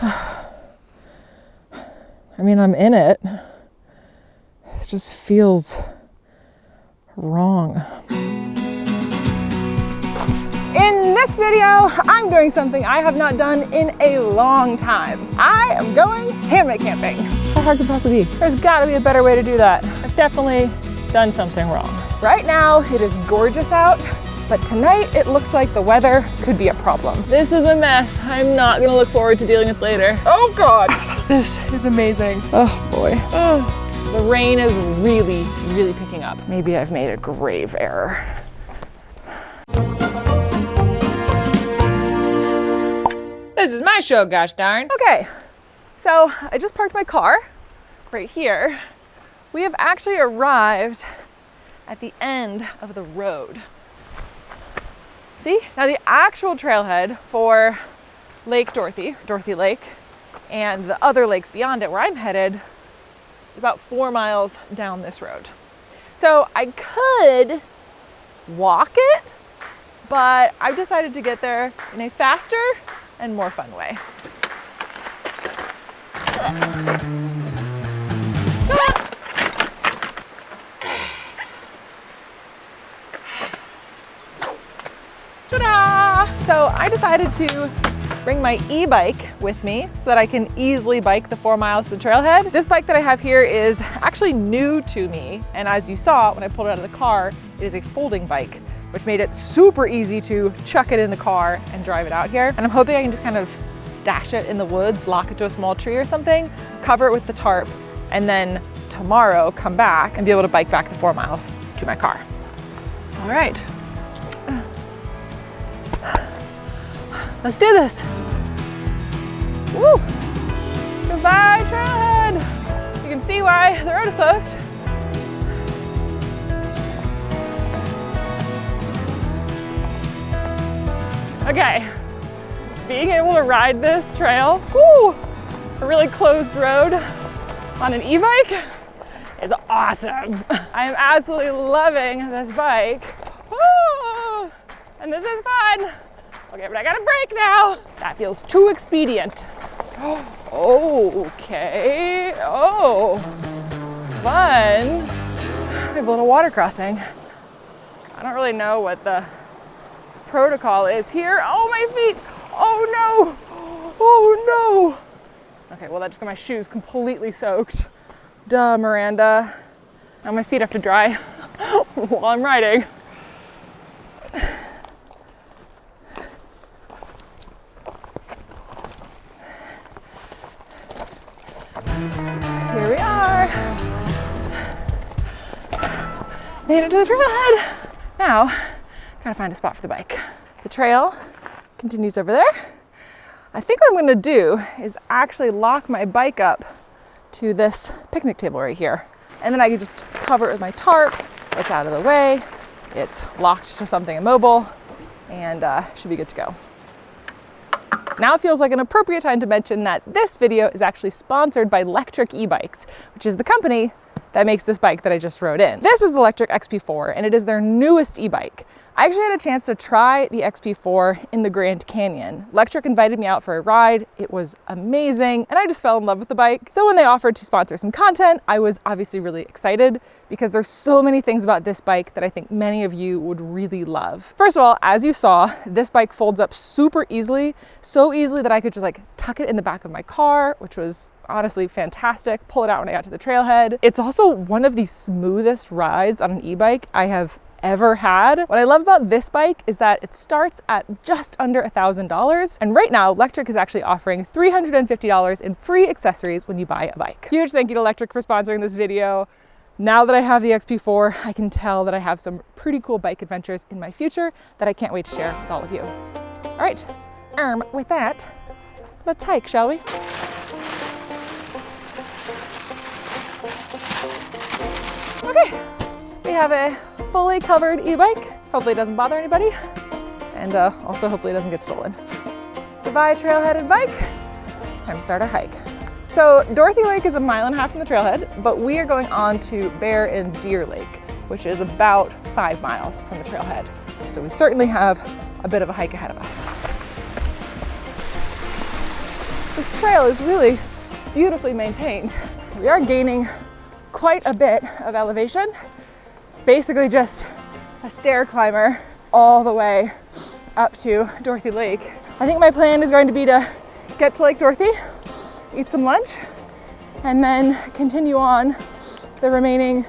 I mean, I'm in it. It just feels wrong. In this video, I'm doing something I have not done in a long time. I am going hammock camping. How hard could it possibly be? There's gotta be a better way to do that. I've definitely done something wrong. Right now, it is gorgeous out, but tonight it looks like the weather could be a problem. This is a mess I'm not gonna look forward to dealing with later. Oh God, this is amazing. Oh boy. Oh. The rain is really, really picking up. Maybe I've made a grave error. This is my show, gosh darn. Okay, so I just parked my car right here. We have actually arrived at the end of the road. See? Now the actual trailhead for Lake Dorothy Lake, and the other lakes beyond it where I'm headed, is about 4 miles down this road. So I could walk it, but I've decided to get there in a faster and more fun way. Ta-da! So I decided to bring my e-bike with me so that I can easily bike the 4 miles to the trailhead. This bike that I have here is actually new to me, and as you saw when I pulled it out of the car, it is a folding bike, which made it super easy to chuck it in the car and drive it out here. And I'm hoping I can just kind of stash it in the woods, lock it to a small tree or something, cover it with the tarp, and then tomorrow come back and be able to bike back the 4 miles to my car. All right. Let's do this. Woo! Goodbye, trailhead. You can see why the road is closed. Okay, being able to ride this trail, woo, a really closed road on an e-bike is awesome. I am absolutely loving this bike. Woo! And this is fun. Okay, but I gotta brake now. That feels too expedient. Oh, okay. Oh, fun. We have a little water crossing. I don't really know what the protocol is here. Oh, my feet. Oh no. Oh no. Okay, well that just got my shoes completely soaked. Duh, Miranda. Now my feet have to dry while I'm riding. Here we are. Made it to the trailhead. Now, gotta find a spot for the bike. The trail continues over there. I think what I'm gonna do is actually lock my bike up to this picnic table right here. And then I can just cover it with my tarp. It's out of the way. It's locked to something immobile and should be good to go. Now it feels like an appropriate time to mention that this video is actually sponsored by Electric E-Bikes, which is the company that makes this bike that I just rode in. This is the Electric XP4, and it is their newest e-bike. I actually had a chance to try the XP4 in the Grand Canyon. Electric invited me out for a ride. It was amazing, and I just fell in love with the bike. So when they offered to sponsor some content, I was obviously really excited because there's so many things about this bike that I think many of you would really love. First of all, as you saw, this bike folds up super easily, so easily that I could just like tuck it in the back of my car, which was honestly fantastic. Pull it out when I got to the trailhead. It's also one of the smoothest rides on an e-bike I have ever had. What I love about this bike is that it starts at just under $1,000. And right now, Electric is actually offering $350 in free accessories when you buy a bike. Huge thank you to Electric for sponsoring this video. Now that I have the XP4, I can tell that I have some pretty cool bike adventures in my future that I can't wait to share with all of you. All right, with that, let's hike, shall we? Okay, we have a fully covered e-bike. Hopefully it doesn't bother anybody. And also hopefully it doesn't get stolen. Goodbye, trailheaded bike. Time to start our hike. So Dorothy Lake is 1.5 miles from the trailhead, but we are going on to Bear and Deer Lake, which is about 5 miles from the trailhead. So we certainly have a bit of a hike ahead of us. This trail is really beautifully maintained. We are gaining quite a bit of elevation. It's basically just a stair climber all the way up to Dorothy Lake. I think my plan is going to be to get to Lake Dorothy, eat some lunch, and then continue on the remaining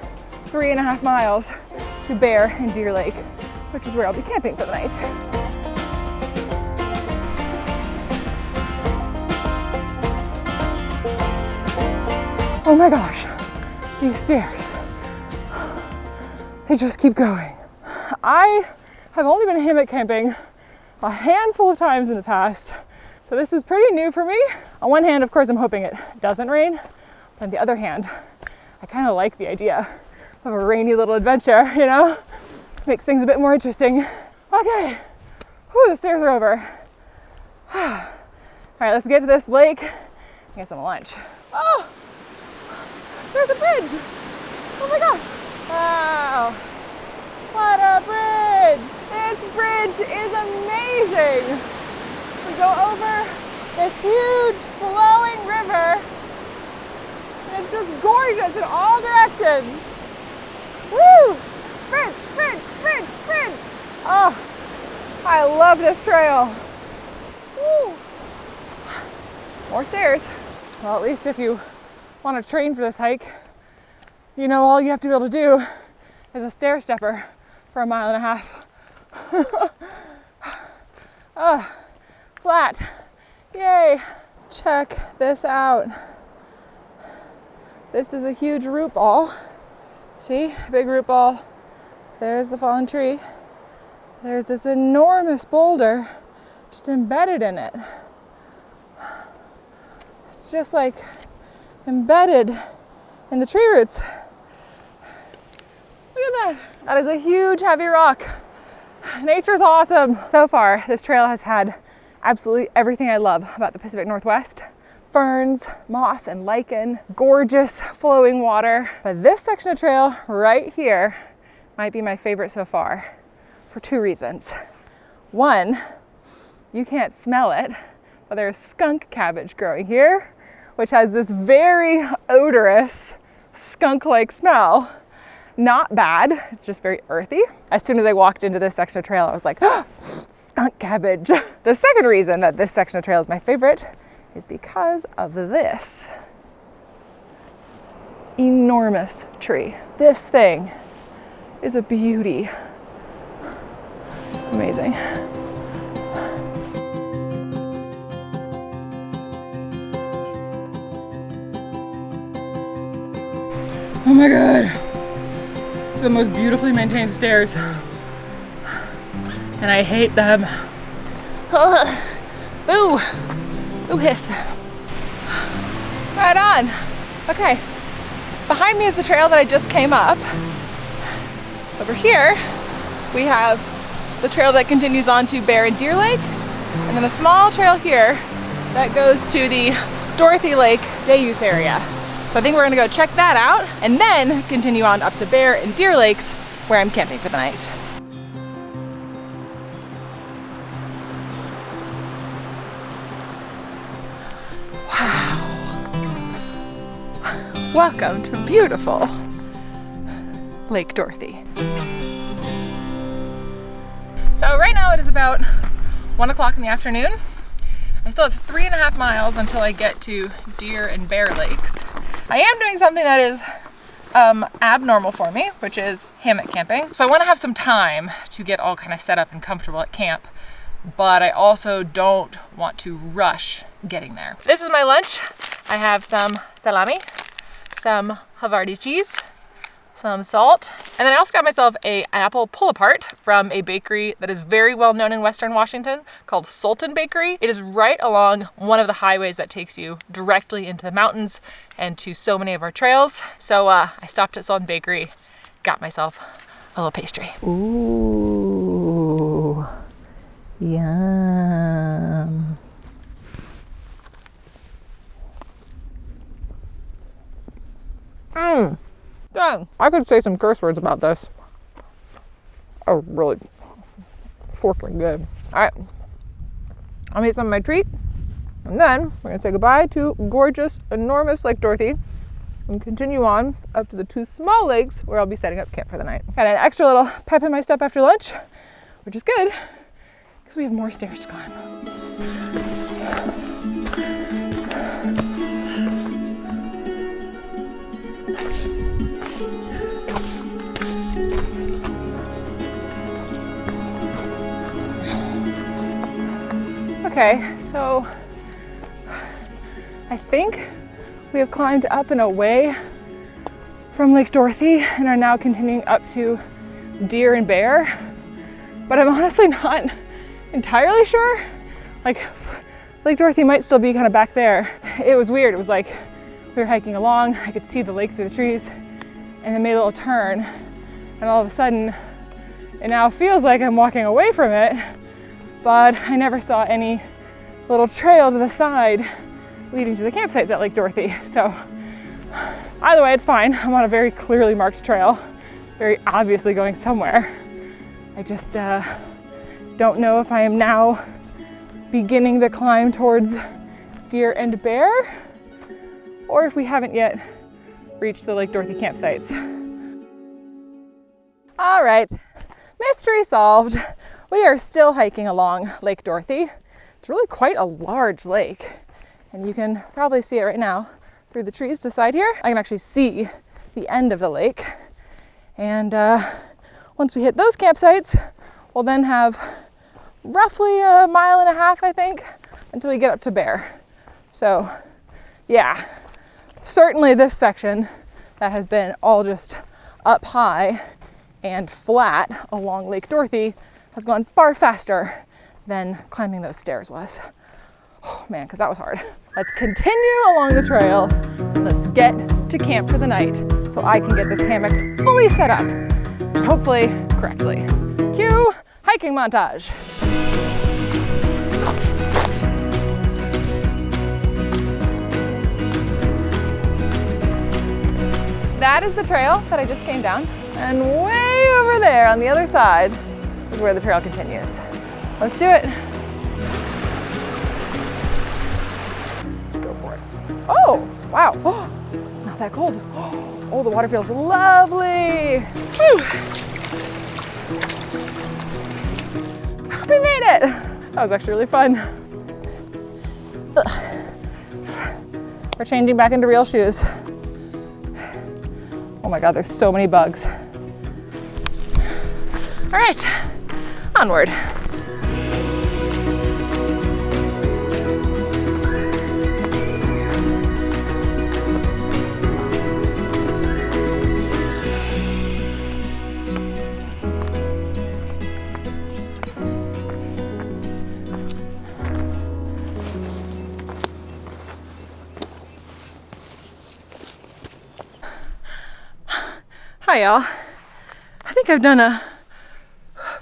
3.5 miles to Bear and Deer Lake, which is where I'll be camping for the night. Oh my gosh, these stairs, they just keep going. I have only been hammock camping a handful of times in the past, so this is pretty new for me. On one hand, of course, I'm hoping it doesn't rain, but on the other hand, I kind of like the idea of a rainy little adventure, you know? Makes things a bit more interesting. Okay, whew, the stairs are over. All right, let's get to this lake and get some lunch. Oh, there's a bridge. Oh my gosh. Wow. What a bridge. This bridge is amazing. We go over this huge flowing river. It's just gorgeous in all directions. Woo! Bridge, bridge, bridge, bridge. Oh, I love this trail. Woo! More stairs. Well, at least if you want to train for this hike, you know all you have to be able to do is a stair stepper for 1.5 miles. Flat. Yay. Check this out. This is a huge root ball. See, big root ball. There's the fallen tree. There's this enormous boulder just embedded in it. It's just like embedded in the tree roots. Look at that. That is a huge heavy rock. Nature's awesome. So far, this trail has had absolutely everything I love about the Pacific Northwest. Ferns, moss, and lichen, gorgeous flowing water. But this section of trail right here might be my favorite so far for 2 reasons. One, you can't smell it, but there's skunk cabbage growing here, which has this very odorous skunk-like smell. Not bad, it's just very earthy. As soon as I walked into this section of trail, I was like, oh, skunk cabbage. The second reason that this section of trail is my favorite is because of this enormous tree. This thing is a beauty. Amazing. Oh my God. It's the most beautifully maintained stairs. And I hate them. Boo! Ooh, hiss. Right on. Okay. Behind me is the trail that I just came up. Over here, we have the trail that continues on to Bear and Deer Lake, and then a small trail here that goes to the Dorothy Lake day use area. So I think we're gonna go check that out and then continue on up to Bear and Deer Lakes where I'm camping for the night. Welcome to beautiful Lake Dorothy. So right now it is about 1 o'clock in the afternoon. I still have 3.5 miles until I get to Deer and Bear Lakes. I am doing something that is abnormal for me, which is hammock camping. So I want to have some time to get all kind of set up and comfortable at camp, but I also don't want to rush getting there. This is my lunch. I have some salami, some Havarti cheese, some salt, and then I also got myself an apple pull-apart from a bakery that is very well known in Western Washington called Sultan Bakery. It is right along one of the highways that takes you directly into the mountains and to so many of our trails. So I stopped at Sultan Bakery, got myself a little pastry. Ooh, yum. Dang, I could say some curse words about this. Oh, really forking good. All right, I'll make some of my treat And then we're gonna say goodbye to gorgeous, enormous Lake Dorothy and continue on up to the 2 small lakes where I'll be setting up camp for the night. Got an extra little pep in my step after lunch, which is good because we have more stairs to climb. Okay, so I think we have climbed up and away from Lake Dorothy and are now continuing up to deer and bear, but I'm honestly not entirely sure. Like, Lake Dorothy might still be kind of back there. It was weird. It was like we were hiking along, I could see the lake through the trees, and then made a little turn, and all of a sudden it now feels like I'm walking away from it, but I never saw any little trail to the side leading to the campsites at Lake Dorothy. So either way, it's fine. I'm on a very clearly marked trail, very obviously going somewhere. I just don't know if I am now beginning the climb towards deer and bear, or if we haven't yet reached the Lake Dorothy campsites. All right, mystery solved. We are still hiking along Lake Dorothy. It's really quite a large lake, and you can probably see it right now through the trees to the side here. I can actually see the end of the lake. And once we hit those campsites, we'll then have roughly 1.5 miles, I think, until we get up to Bear. So yeah, certainly this section that has been all just up high and flat along Lake Dorothy has gone far faster than climbing those stairs was. Oh man, because that was hard. Let's continue along the trail and let's get to camp for the night so I can get this hammock fully set up and hopefully correctly. Cue hiking montage. That is the trail that I just came down, and way over there on the other side is where the trail continues. Let's do it. Just go for it. Oh, wow. Oh, it's not that cold. Oh, the water feels lovely. Whew. We made it. That was actually really fun. We're changing back into real shoes. Oh my God, there's so many bugs. All right, onward. Hi y'all. I think I've done a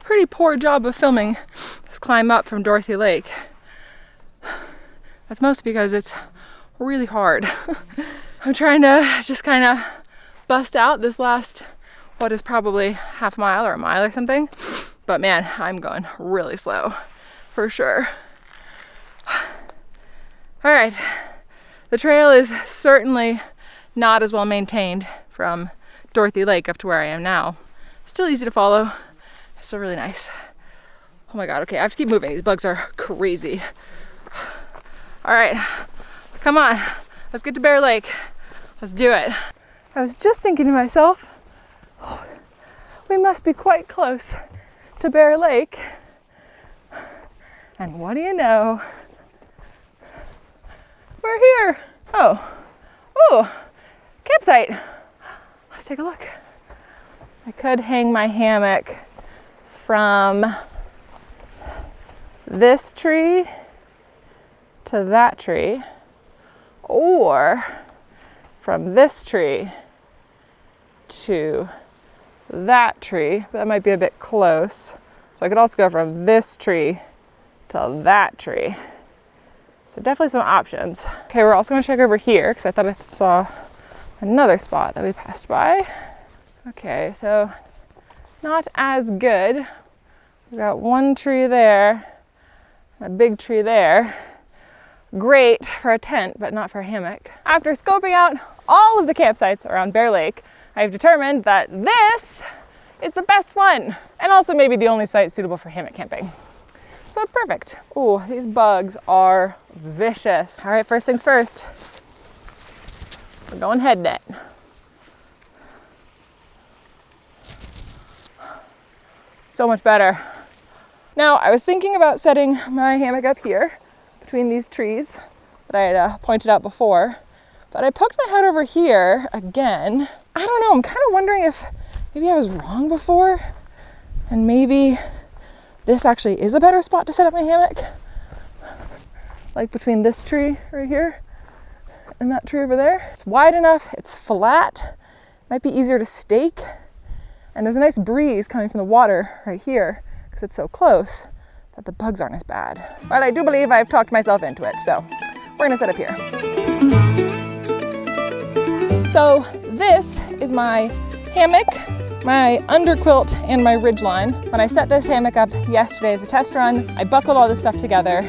pretty poor job of filming this climb up from Dorothy Lake. That's mostly because it's really hard. I'm trying to just kind of bust out this last, what is probably 1/2 mile or 1 mile or something. But man, I'm going really slow for sure. All right, the trail is certainly not as well maintained from Dorothy Lake up to where I am now. Still easy to follow. Still really nice. Oh my God, okay, I have to keep moving. These bugs are crazy. All right, come on. Let's get to Bear Lake. Let's do it. I was just thinking to myself, oh, we must be quite close to Bear Lake. And what do you know? We're here. Oh, campsite. Let's take a look. I could hang my hammock from this tree to that tree, or from this tree to that tree. That might be a bit close. So I could also go from this tree to that tree. So definitely some options. Okay, we're also gonna check over here because I thought I saw another spot that we passed by. Okay, so not as good. We've got one tree there, a big tree there. great for a tent, but not for a hammock. After scoping out all of the campsites around Bear Lake, I've determined that this is the best one, and also maybe the only site suitable for hammock camping. So it's perfect. Ooh, these bugs are vicious. All right, first things first. We're going head net. So much better. Now, I was thinking about setting my hammock up here between these trees that I had pointed out before, but I poked my head over here again. I don't know, I'm kind of wondering if maybe I was wrong before, and maybe this actually is a better spot to set up my hammock. Like between this tree right here and that tree over there. It's wide enough, it's flat, might be easier to stake, and there's a nice breeze coming from the water right here because it's so close that the bugs aren't as bad. Well, I do believe I've talked myself into it, so we're gonna set up here. So this is my hammock, my underquilt, and my ridgeline. When I set this hammock up yesterday as a test run, I buckled all this stuff together,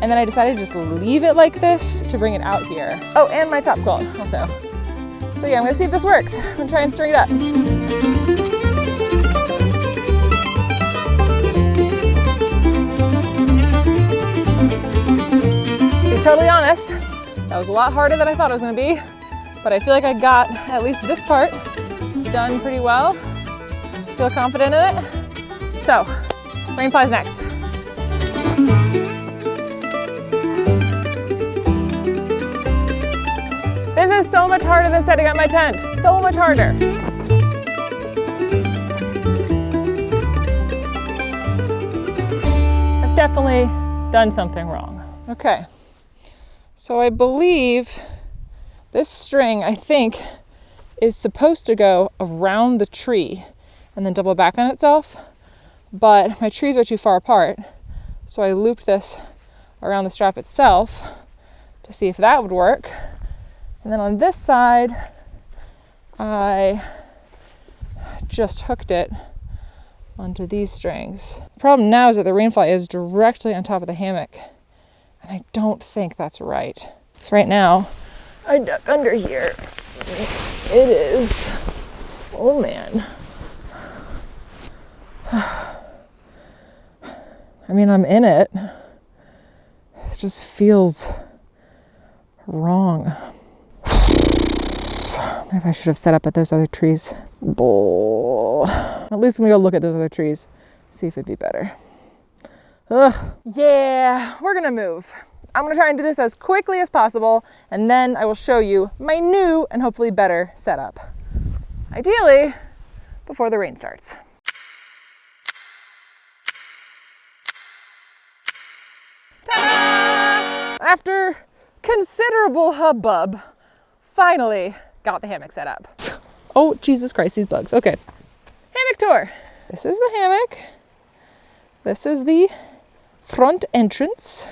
and then I decided to just leave it like this to bring it out here. Oh, and my top quilt also. So yeah, I'm gonna see if this works. I'm gonna try and string it up. To be totally honest, that was a lot harder than I thought it was gonna be, but I feel like I got at least this part done pretty well. Feel confident in it. So, rainfly's next. This is so much harder than setting up my tent. So much harder. I've definitely done something wrong. Okay, so I believe this string, I think, is supposed to go around the tree and then double back on itself, but my trees are too far apart, so I looped this around the strap itself to see if that would work. And then on this side, I just hooked it onto these strings. The problem now is that the rainfly is directly on top of the hammock, and I don't think that's right. So right now, I duck under here. It is, oh man. I mean, I'm in it. It just feels wrong. Maybe I should have set up at those other trees. At least I'm gonna go look at those other trees, see if it'd be better. Ugh. Yeah, we're gonna move. I'm gonna try and do this as quickly as possible, and then I will show you my new and hopefully better setup. Ideally, before the rain starts. Ta-da! After considerable hubbub, finally got the hammock set up. Oh, Jesus Christ, these bugs. Okay. Hammock tour. This is the hammock. This is the front entrance.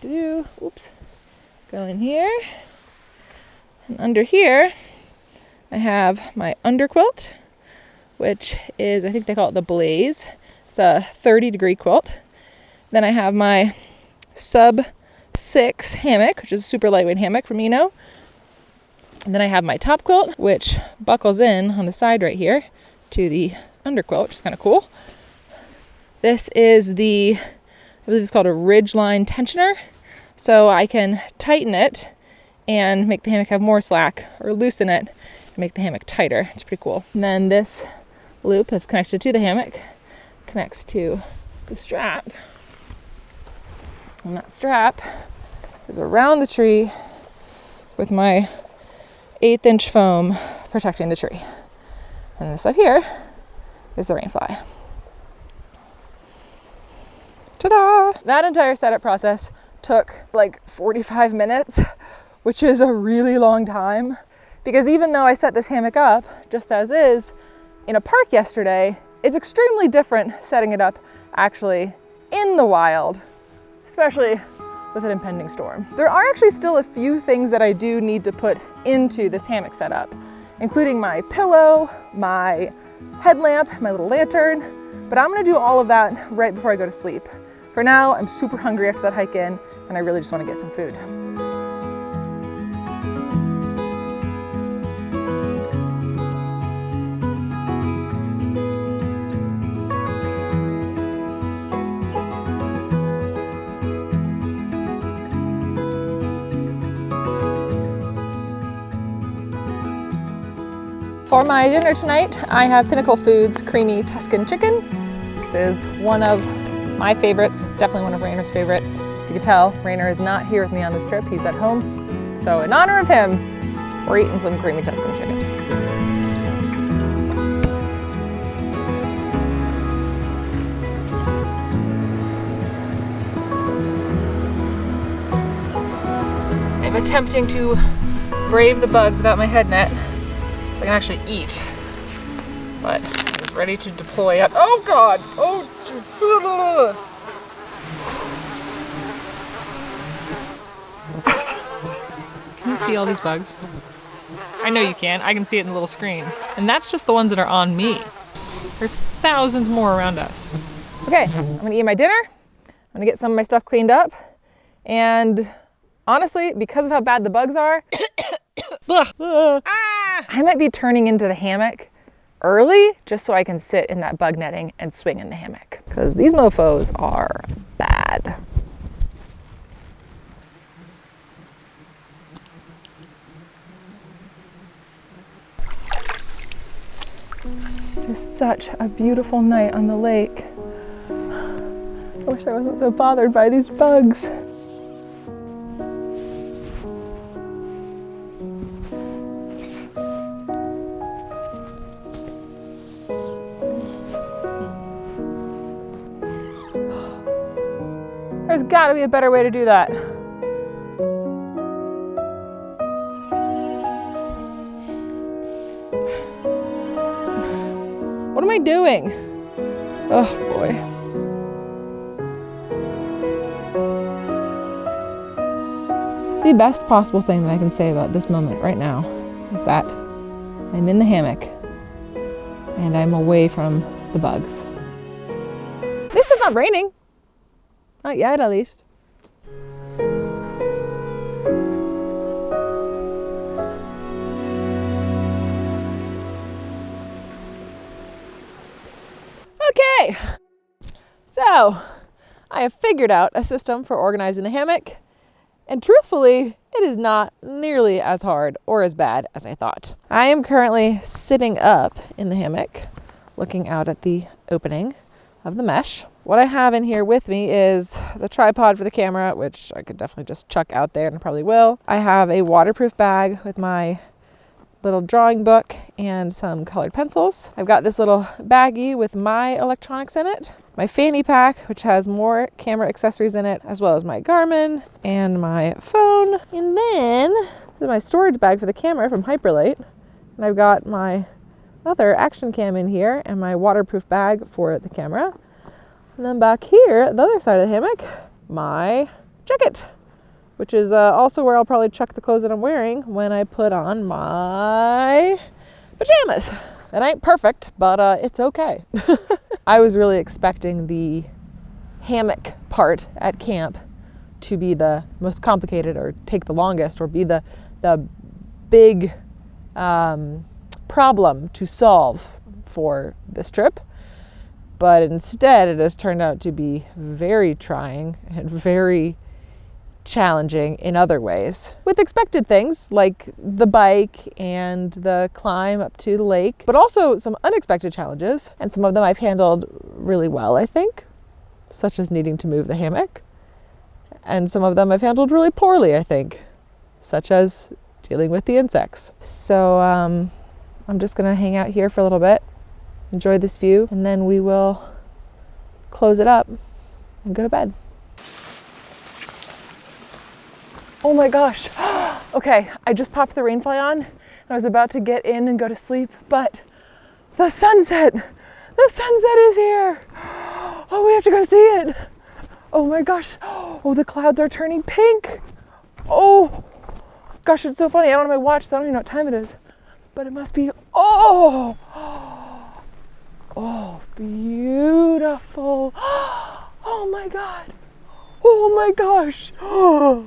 Oops. Go in here. And under here, I have my underquilt, which is, I think they call it the Blaze. It's a 30-degree quilt. Then I have my sub 6 hammock, which is a super lightweight hammock from Eno. And then I have my top quilt, which buckles in on the side right here to the underquilt, which is kind of cool. This is the, I believe it's called a ridgeline tensioner. So I can tighten it and make the hammock have more slack, or loosen it and make the hammock tighter. It's pretty cool. And then this loop that's connected to the hammock connects to the strap. And that strap is around the tree with my 1/8-inch foam protecting the tree. And this up here is the rainfly. Ta-da! That entire setup process took like 45 minutes, which is a really long time. Because even though I set this hammock up just as is in a park yesterday, it's extremely different setting it up actually in the wild, especially with an impending storm. There are actually still a few things that I do need to put into this hammock setup, including my pillow, my headlamp, my little lantern, but I'm gonna do all of that right before I go to sleep. For now, I'm super hungry after that hike in, and I really just want to get some food. For my dinner tonight, I have Pinnacle Foods creamy Tuscan chicken. This is one of my favorites, definitely one of Rainer's favorites. As you can tell, Rainer is not here with me on this trip, he's at home. So in honor of him, we're eating some creamy Tuscan chicken. I'm attempting to brave the bugs without my head net, so I can actually eat. But I was ready to deploy up. Oh God! Oh! Can you see all these bugs? I know you can. I can see it in the little screen. And that's just the ones that are on me. There's thousands more around us. Okay, I'm gonna eat my dinner. I'm gonna get some of my stuff cleaned up. And honestly, because of how bad the bugs are, I might be turning into the hammock early just so I can sit in that bug netting and swing in the hammock. Because these mofos are bad. It's such a beautiful night on the lake. I wish I wasn't so bothered by these bugs. There's gotta be a better way to do that. What am I doing? Oh boy. The best possible thing that I can say about this moment right now is that I'm in the hammock and I'm away from the bugs. At least it's not raining. Not yet, at least. Okay, so I have figured out a system for organizing the hammock, and truthfully, it is not nearly as hard or as bad as I thought. I am currently sitting up in the hammock, looking out at the opening of the mesh. What I have in here with me is the tripod for the camera, which I could definitely just chuck out there and I probably will. I have a waterproof bag with my little drawing book and some colored pencils. I've got this little baggie with my electronics in it, my fanny pack, which has more camera accessories in it, as well as my Garmin and my phone. And then there's my storage bag for the camera from Hyperlite. And I've got my other action cam in here and my waterproof bag for the camera. And then back here, the other side of the hammock, my jacket, which is also where I'll probably chuck the clothes that I'm wearing when I put on my pajamas. It ain't perfect, but it's okay. I was really expecting the hammock part at camp to be the most complicated or take the longest or be the big problem to solve for this trip. But instead, it has turned out to be very trying and very challenging in other ways, with expected things like the bike and the climb up to the lake, but also some unexpected challenges, and some of them I've handled really well, I think, such as needing to move the hammock, and some of them I've handled really poorly, I think, such as dealing with the insects. So I'm just gonna hang out here for a little bit, enjoy this view, and then we will close it up and go to bed. Oh my gosh. Okay, I just popped the rainfly on and I was about to get in and go to sleep, but the sunset is here. Oh, we have to go see it. Oh my gosh. Oh, the clouds are turning pink. Oh gosh, it's so funny. I don't have my watch, so I don't even know what time it is, but it must be, oh, beautiful. Oh my God. Oh my gosh. Oh.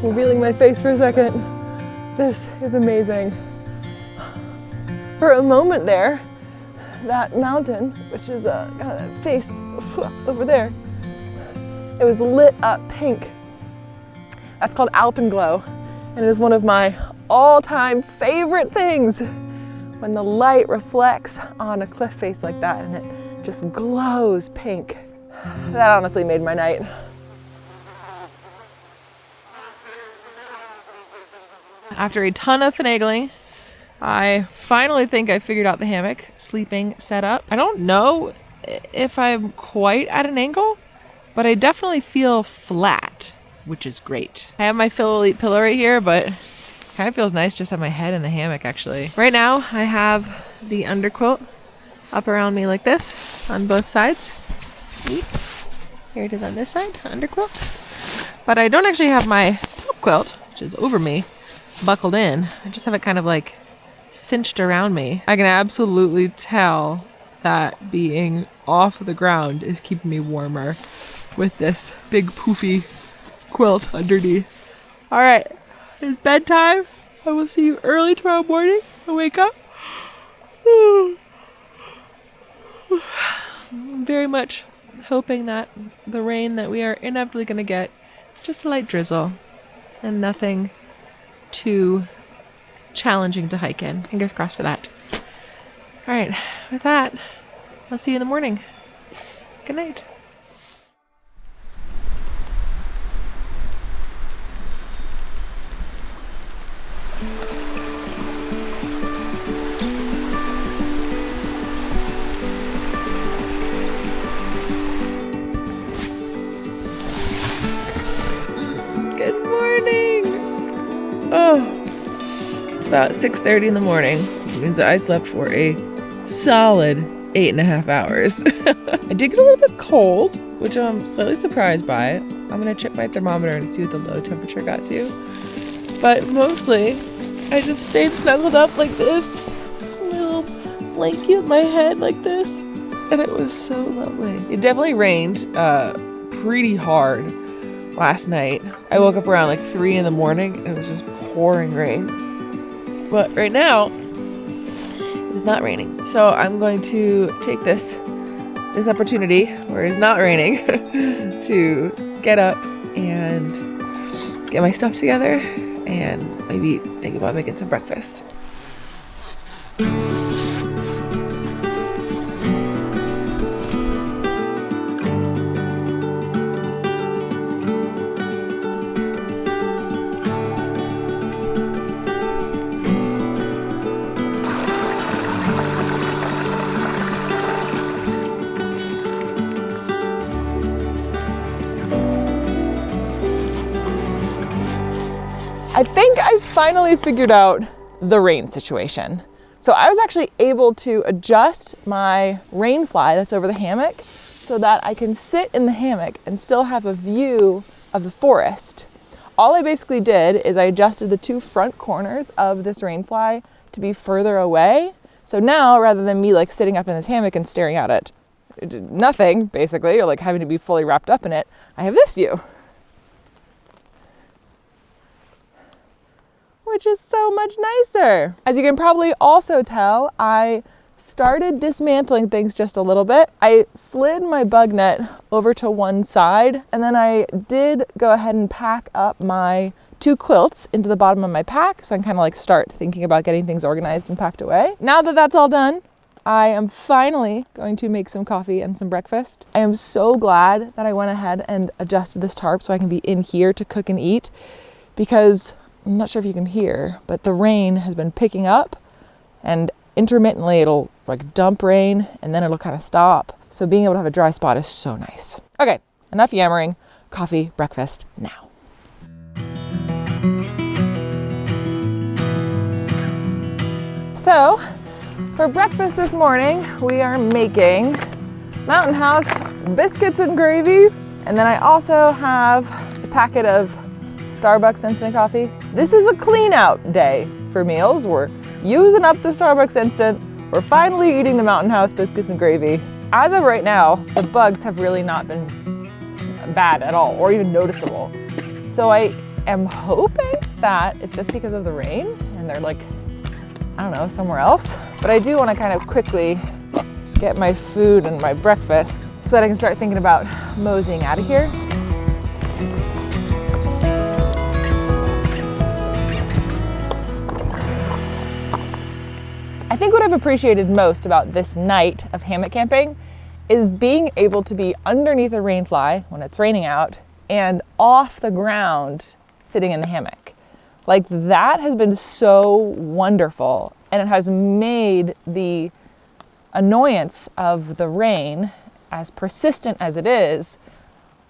Revealing my face for a second. This is amazing. For a moment there, that mountain, which is got that face over there, it was lit up pink. That's called Alpine glow, and it is one of my all-time favorite things when the light reflects on a cliff face like that and it just glows pink. That honestly made my night. After a ton of finagling, I finally think I figured out the hammock sleeping setup. I don't know if I'm quite at an angle, but I definitely feel flat, which is great. I have my Phil Elite pillow right here, but it kind of feels nice just to have my head in the hammock actually. Right now, I have the underquilt up around me like this on both sides. Here it is on this side, underquilt. But I don't actually have my top quilt, which is over me, buckled in. I just have it kind of like cinched around me. I can absolutely tell that being off the ground is keeping me warmer with this big poofy quilt underneath. All right, it's bedtime. I will see you early tomorrow morning. I wake up. I'm very much hoping that the rain that we are inevitably going to get is just a light drizzle and nothing too challenging to hike in. Fingers crossed for that. All right, with that, I'll see you in the morning. Good night. Good morning. Oh. It's about 6:30 in the morning. It means that I slept for a solid 8.5 hours. I did get a little bit cold, which I'm slightly surprised by. I'm gonna check my thermometer and see what the low temperature got to. But mostly, I just stayed snuggled up like this, a little blanket on my head like this, and it was so lovely. It definitely rained pretty hard last night. I woke up around like 3 in the morning and it was just pouring rain. But right now, it is not raining. So I'm going to take this opportunity where it is not raining to get up and get my stuff together and maybe think about making some breakfast. I think I finally figured out the rain situation. So I was actually able to adjust my rain fly that's over the hammock so that I can sit in the hammock and still have a view of the forest. All I basically did is I adjusted the 2 front corners of this rain fly to be further away. So now, rather than me like sitting up in this hammock and staring out at nothing, basically, or like having to be fully wrapped up in it, I have this view, which is so much nicer. As you can probably also tell, I started dismantling things just a little bit. I slid my bug net over to one side, and then I did go ahead and pack up my 2 quilts into the bottom of my pack, so I can kind of like start thinking about getting things organized and packed away. Now that that's all done, I am finally going to make some coffee and some breakfast. I am so glad that I went ahead and adjusted this tarp so I can be in here to cook and eat, because I'm not sure if you can hear, but the rain has been picking up, and intermittently it'll like dump rain and then it'll kind of stop. So being able to have a dry spot is so nice. Okay, enough yammering. Coffee, breakfast, now. So for breakfast this morning, we are making Mountain House biscuits and gravy. And then I also have a packet of Starbucks instant coffee. This is a clean out day for meals. We're using up the Starbucks instant. We're finally eating the Mountain House biscuits and gravy. As of right now, the bugs have really not been bad at all or even noticeable. So I am hoping that it's just because of the rain and they're like, I don't know, somewhere else. But I do want to kind of quickly get my food and my breakfast so that I can start thinking about moseying out of here. I think what I've appreciated most about this night of hammock camping is being able to be underneath a rainfly when it's raining out and off the ground sitting in the hammock. Like, that has been so wonderful, and it has made the annoyance of the rain, as persistent as it is,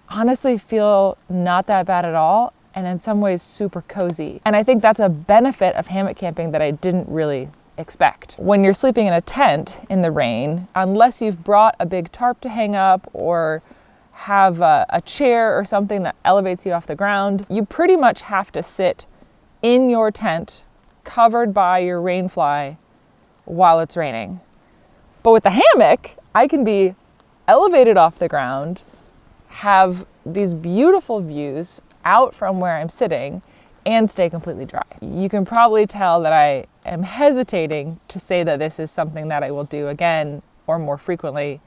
honestly feel not that bad at all, and in some ways super cozy. And I think that's a benefit of hammock camping that I didn't really expect. When you're sleeping in a tent in the rain, unless you've brought a big tarp to hang up or have a chair or something that elevates you off the ground, you pretty much have to sit in your tent covered by your rainfly while it's raining. But with the hammock, I can be elevated off the ground, have these beautiful views out from where I'm sitting, and stay completely dry. You can probably tell that I am hesitating to say that this is something that I will do again or more frequently,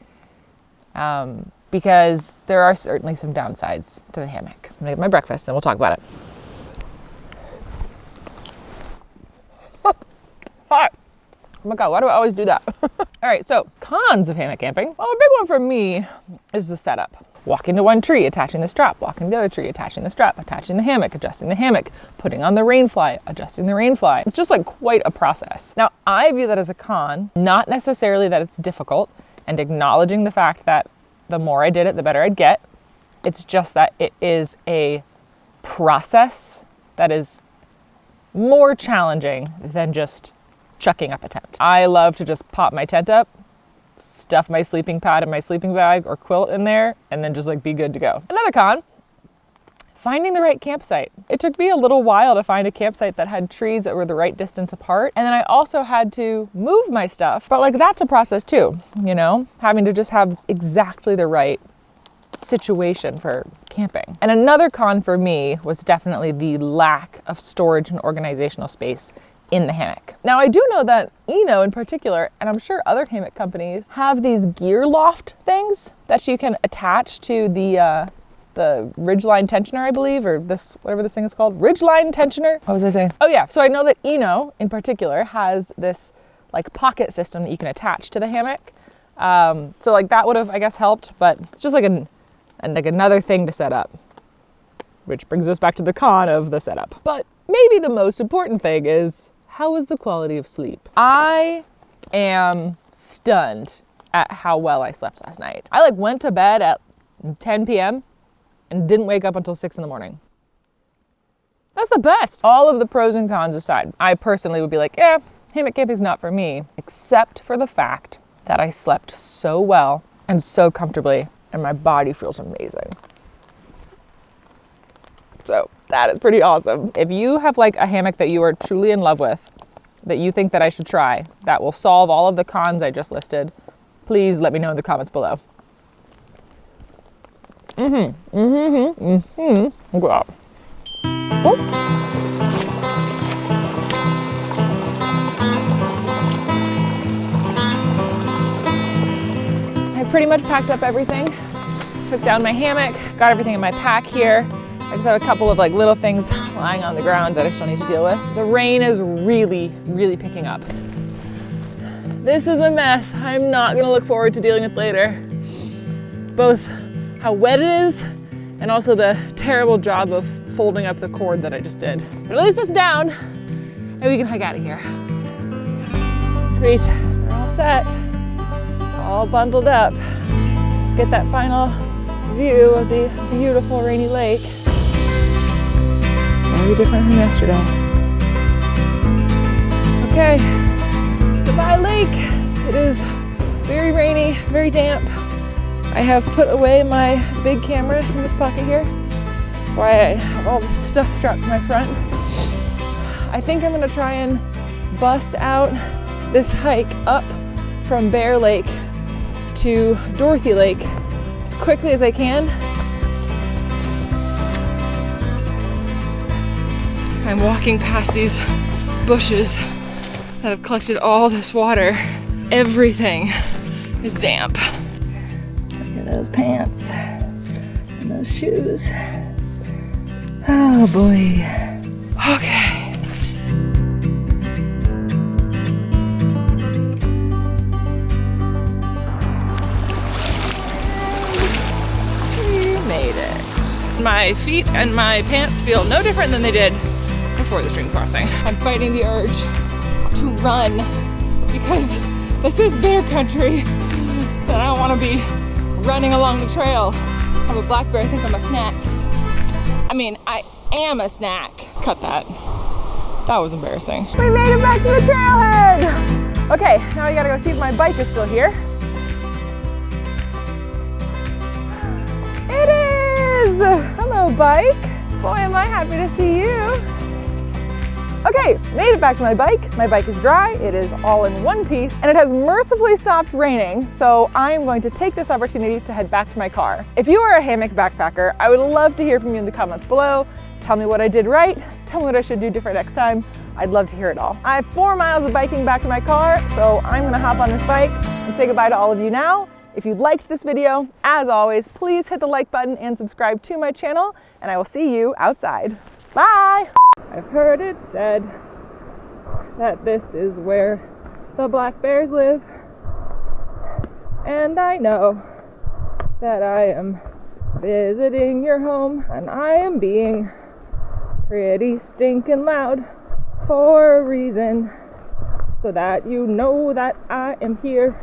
because there are certainly some downsides to the hammock. I'm gonna get my breakfast and we'll talk about it. Hot. Oh my God, why do I always do that? All right, so cons of hammock camping. Well, a big one for me is the setup. Walking to one tree, attaching the strap, walking to the other tree, attaching the strap, attaching the hammock, adjusting the hammock, putting on the rainfly, adjusting the rainfly. It's just like quite a process. Now, I view that as a con, not necessarily that it's difficult, and acknowledging the fact that the more I did it, the better I'd get. It's just that it is a process that is more challenging than just chucking up a tent. I love to just pop my tent up, stuff my sleeping pad in my sleeping bag or quilt in there, and then just like be good to go. Another con, finding the right campsite. It took me a little while to find a campsite that had trees that were the right distance apart. And then I also had to move my stuff, but like that's a process too, you know, having to just have exactly the right situation for camping. And another con for me was definitely the lack of storage and organizational space in the hammock. Now, I do know that Eno in particular, and I'm sure other hammock companies, have these gear loft things that you can attach to the ridgeline tensioner, I believe, or this, whatever this thing is called, ridgeline tensioner. What was I saying? Oh yeah, so I know that Eno in particular has this like pocket system that you can attach to the hammock. So like that would have, I guess, helped, but it's just like another thing to set up, which brings us back to the con of the setup. But maybe the most important thing is, how was the quality of sleep? I am stunned at how well I slept last night. I like went to bed at 10 p.m. and didn't wake up until 6 in the morning. That's the best. All of the pros and cons aside, I personally would be like, hammock camping's not for me, except for the fact that I slept so well and so comfortably, and my body feels amazing. So that is pretty awesome. If you have like a hammock that you are truly in love with, that you think that I should try, that will solve all of the cons I just listed, please let me know in the comments below. Wow. Oh. I pretty much packed up everything. Took down my hammock, got everything in my pack here. I just have a couple of like little things lying on the ground that I still need to deal with. The rain is really, really picking up. This is a mess I'm not gonna look forward to dealing with later. Both how wet it is and also the terrible job of folding up the cord that I just did. But at least it's down and we can hike out of here. Sweet, we're all set, all bundled up. Let's get that final view of the beautiful rainy lake. Very different from yesterday. Okay, my lake. It is very rainy, very damp. I have put away my big camera in this pocket here. That's why I have all this stuff strapped to my front. I think I'm gonna try and bust out this hike up from Bear Lake to Dorothy Lake as quickly as I can. I'm walking past these bushes that have collected all this water. Everything is damp. Look at those pants and those shoes. Oh boy. Okay. We made it. My feet and my pants feel no different than they did before the stream crossing. I'm fighting the urge to run because this is bear country and I don't want to be running along the trail. I'm a black bear, I think I'm a snack. I mean, I am a snack. Cut that. That was embarrassing. We made it back to the trailhead! Okay, now I gotta go see if my bike is still here. It is! Hello, bike. Boy, am I happy to see you. Okay, made it back to my bike. My bike is dry, it is all in one piece, and it has mercifully stopped raining, so I am going to take this opportunity to head back to my car. If you are a hammock backpacker, I would love to hear from you in the comments below. Tell me what I did right, tell me what I should do different next time. I'd love to hear it all. I have 4 miles of biking back to my car, so I'm gonna hop on this bike and say goodbye to all of you now. If you liked this video, as always, please hit the like button and subscribe to my channel, and I will see you outside. Bye! I've heard it said that this is where the black bears live, and I know that I am visiting your home, and I am being pretty stinking loud for a reason, so that you know that I am here.